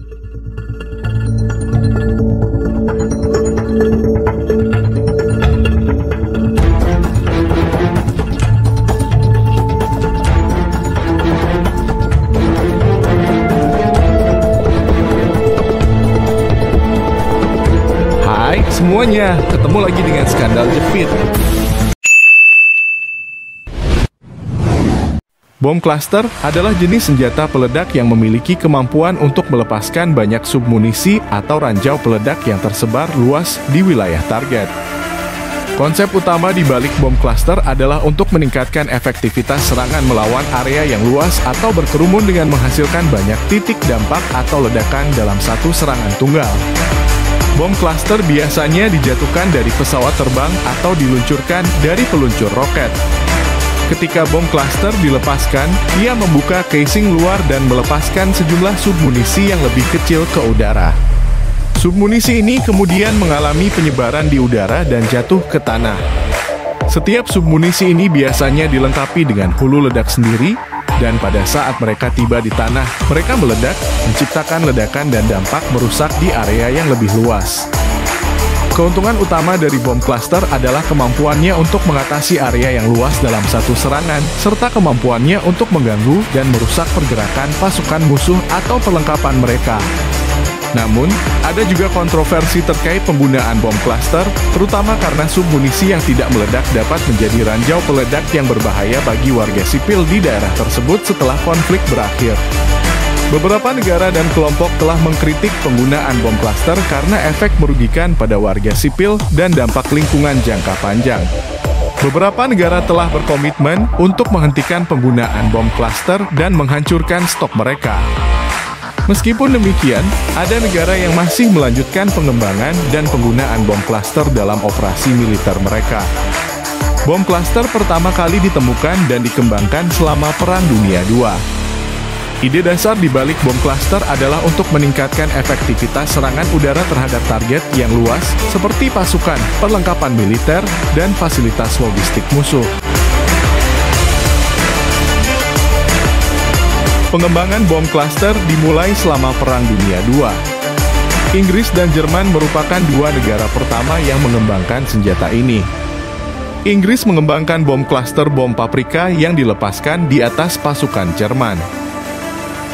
Hai semuanya, ketemu lagi dengan Skandal Jepit. Bom cluster adalah jenis senjata peledak yang memiliki kemampuan untuk melepaskan banyak submunisi atau ranjau peledak yang tersebar luas di wilayah target. Konsep utama di balik bom cluster adalah untuk meningkatkan efektivitas serangan melawan area yang luas atau berkerumun dengan menghasilkan banyak titik dampak atau ledakan dalam satu serangan tunggal. Bom cluster biasanya dijatuhkan dari pesawat terbang atau diluncurkan dari peluncur roket. Ketika bom cluster dilepaskan, ia membuka casing luar dan melepaskan sejumlah submunisi yang lebih kecil ke udara. Submunisi ini kemudian mengalami penyebaran di udara dan jatuh ke tanah. Setiap submunisi ini biasanya dilengkapi dengan hulu ledak sendiri, dan pada saat mereka tiba di tanah, mereka meledak, menciptakan ledakan dan dampak merusak di area yang lebih luas. Keuntungan utama dari bom cluster adalah kemampuannya untuk mengatasi area yang luas dalam satu serangan, serta kemampuannya untuk mengganggu dan merusak pergerakan pasukan musuh atau perlengkapan mereka. Namun, ada juga kontroversi terkait penggunaan bom cluster, terutama karena submunisi yang tidak meledak dapat menjadi ranjau peledak yang berbahaya bagi warga sipil di daerah tersebut setelah konflik berakhir. Beberapa negara dan kelompok telah mengkritik penggunaan bom cluster karena efek merugikan pada warga sipil dan dampak lingkungan jangka panjang. Beberapa negara telah berkomitmen untuk menghentikan penggunaan bom cluster dan menghancurkan stok mereka. Meskipun demikian, ada negara yang masih melanjutkan pengembangan dan penggunaan bom cluster dalam operasi militer mereka. Bom cluster pertama kali ditemukan dan dikembangkan selama Perang Dunia II. Ide dasar di balik bom cluster adalah untuk meningkatkan efektivitas serangan udara terhadap target yang luas, seperti pasukan, perlengkapan militer, dan fasilitas logistik musuh. Pengembangan bom cluster dimulai selama Perang Dunia II. Inggris dan Jerman merupakan dua negara pertama yang mengembangkan senjata ini. Inggris mengembangkan bom cluster bom paprika yang dilepaskan di atas pasukan Jerman.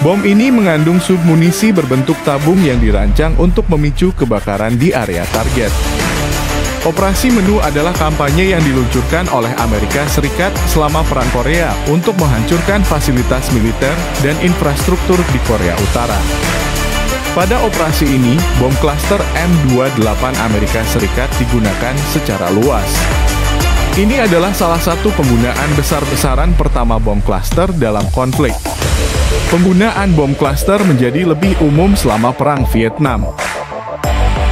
Bom ini mengandung submunisi berbentuk tabung yang dirancang untuk memicu kebakaran di area target. Operasi Menu adalah kampanye yang diluncurkan oleh Amerika Serikat selama Perang Korea untuk menghancurkan fasilitas militer dan infrastruktur di Korea Utara. Pada operasi ini, bom cluster M28 Amerika Serikat digunakan secara luas. Ini adalah salah satu penggunaan besar-besaran pertama bom cluster dalam konflik. Penggunaan bom cluster menjadi lebih umum selama Perang Vietnam.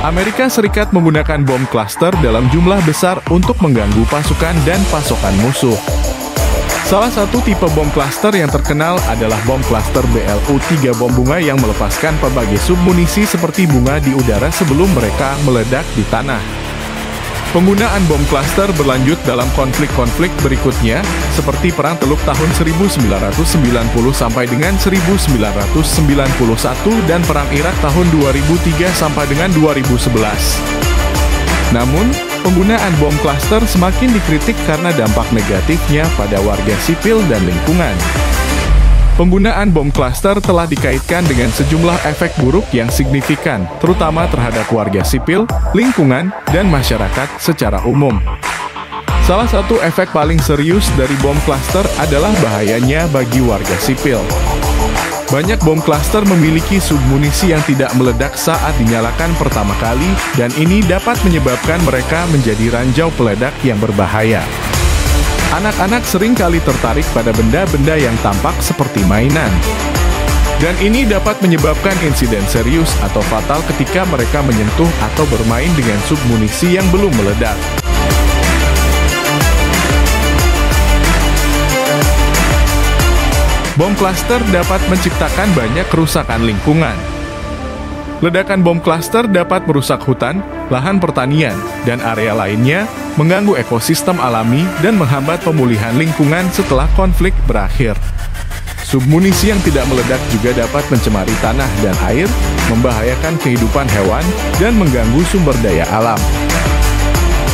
Amerika Serikat menggunakan bom cluster dalam jumlah besar untuk mengganggu pasukan dan pasokan musuh. Salah satu tipe bom cluster yang terkenal adalah bom cluster BLU-3 bom bunga yang melepaskan berbagai submunisi seperti bunga di udara sebelum mereka meledak di tanah. Penggunaan bom cluster berlanjut dalam konflik-konflik berikutnya, seperti Perang Teluk tahun 1990 sampai dengan 1991 dan Perang Irak tahun 2003 sampai dengan 2011. Namun, penggunaan bom cluster semakin dikritik karena dampak negatifnya pada warga sipil dan lingkungan. Penggunaan bom cluster telah dikaitkan dengan sejumlah efek buruk yang signifikan, terutama terhadap warga sipil, lingkungan, dan masyarakat secara umum. Salah satu efek paling serius dari bom cluster adalah bahayanya bagi warga sipil. Banyak bom cluster memiliki submunisi yang tidak meledak saat dinyalakan pertama kali, dan ini dapat menyebabkan mereka menjadi ranjau peledak yang berbahaya. Anak-anak sering kali tertarik pada benda-benda yang tampak seperti mainan. Dan ini dapat menyebabkan insiden serius atau fatal ketika mereka menyentuh atau bermain dengan submunisi yang belum meledak. Bom cluster dapat menciptakan banyak kerusakan lingkungan. Ledakan bom cluster dapat merusak hutan, lahan pertanian, dan area lainnya, mengganggu ekosistem alami dan menghambat pemulihan lingkungan setelah konflik berakhir. Submunisi yang tidak meledak juga dapat mencemari tanah dan air, membahayakan kehidupan hewan, dan mengganggu sumber daya alam.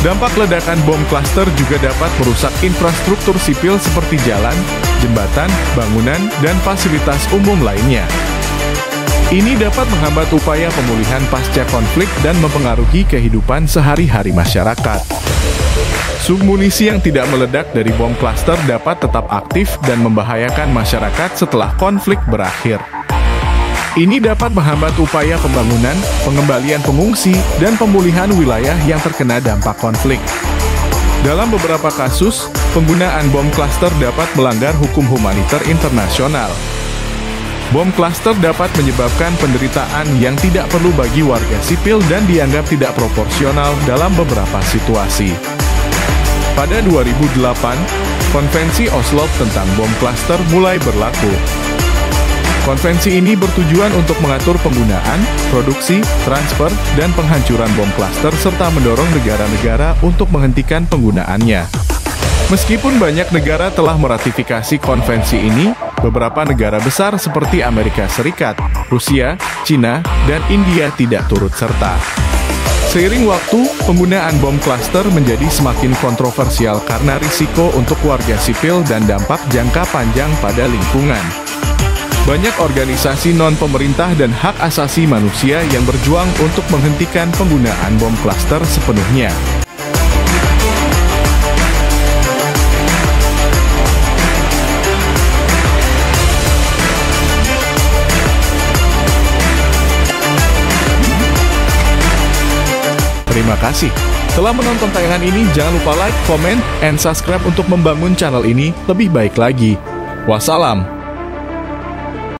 Dampak ledakan bom klaster juga dapat merusak infrastruktur sipil seperti jalan, jembatan, bangunan, dan fasilitas umum lainnya. Ini dapat menghambat upaya pemulihan pasca konflik dan mempengaruhi kehidupan sehari-hari masyarakat. Submunisi yang tidak meledak dari bom klaster dapat tetap aktif dan membahayakan masyarakat setelah konflik berakhir. Ini dapat menghambat upaya pembangunan, pengembalian pengungsi, dan pemulihan wilayah yang terkena dampak konflik. Dalam beberapa kasus, penggunaan bom klaster dapat melanggar hukum humaniter internasional. Bom klaster dapat menyebabkan penderitaan yang tidak perlu bagi warga sipil dan dianggap tidak proporsional dalam beberapa situasi. Pada 2008, Konvensi Oslo tentang bom klaster mulai berlaku. Konvensi ini bertujuan untuk mengatur penggunaan, produksi, transfer, dan penghancuran bom klaster serta mendorong negara-negara untuk menghentikan penggunaannya. Meskipun banyak negara telah meratifikasi konvensi ini, beberapa negara besar seperti Amerika Serikat, Rusia, Cina, dan India tidak turut serta. Seiring waktu, penggunaan bom klaster menjadi semakin kontroversial karena risiko untuk warga sipil dan dampak jangka panjang pada lingkungan. Banyak organisasi non-pemerintah dan hak asasi manusia yang berjuang untuk menghentikan penggunaan bom klaster sepenuhnya. Terima kasih telah menonton tayangan ini. Jangan lupa like, comment, and subscribe untuk membangun channel ini lebih baik lagi. Wassalam.